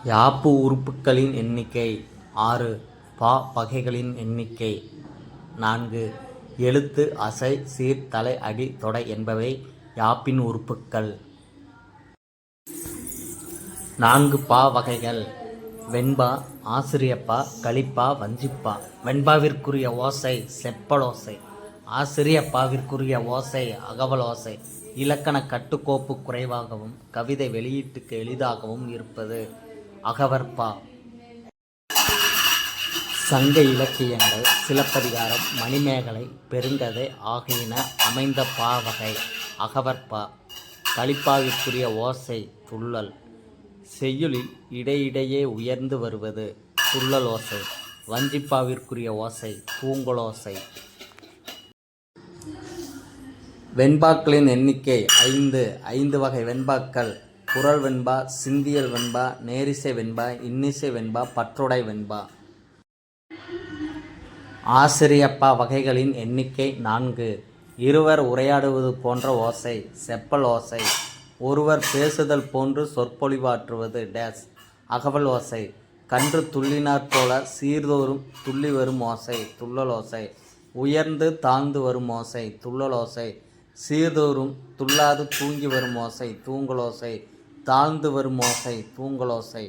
யாப்பு உறுப்புக்களின் எண்ணிக்கை 6. பா வகைகளின் எண்ணிக்கை 4. எழுத்து, அசை, சீர், தலை, அடி, தொடை என்பவை யாப்பின் உறுப்புக்கள். 4 பா வகைகள். வெண்பா, ஆசிரியப்பா, கலிப்பா, வஞ்சிப்பா. வெண்பாவிற்குரிய ஓசை செப்பலோசை. ஆசிரியப்பாவிற்குரிய ஓசை அகவலோசை. இலக்கண கட்டுக்கோப்பு குறைவாகவும் கவிதை வெளியீட்டுக்கு எளிதாகவும் இருப்பது அகவற்பா. சங்க இலக்கியங்கள் சிலப்பதிகாரம், மணிமேகலை, பெருங்கதை ஆகியன அமைந்த பா வகை அகவற்பா. கலிப்பாவிற்குரிய ஓசை துள்ளல். செய்யுளில் இடையிடையே உயர்ந்து வருவது துள்ளலோசை. வஞ்சிப்பாவிற்குரிய ஓசை தூங்கலோசை. வெண்பாக்களின் எண்ணிக்கை 5. 5 வகை வெண்பாக்கள். குறள் வெண்பா, சிந்தியல் வெண்பா, நேரிசை வெண்பா, இன்னிசை வெண்பா, பற்றுடை வெண்பா. ஆசிரியப்பா வகைகளின் எண்ணிக்கை 4. இருவர் உரையாடுவது போன்ற ஓசை செப்பல் ஓசை. ஒருவர் பேசுதல் போன்று சொற்பொழிவாற்றுவது டேஸ் அகவல் ஓசை. கன்று துள்ளினாற் போல சீர்தோறும் துள்ளி வரும் ஓசை துள்ளலோசை. உயர்ந்து தாழ்ந்து வரும் ஓசை துள்ளலோசை. சீர்தோறும் துள்ளாது தூங்கி வரும் ஓசை தூங்கலோசை. தாழ்ந்து வரும் ஓசை தூங்கலோசை.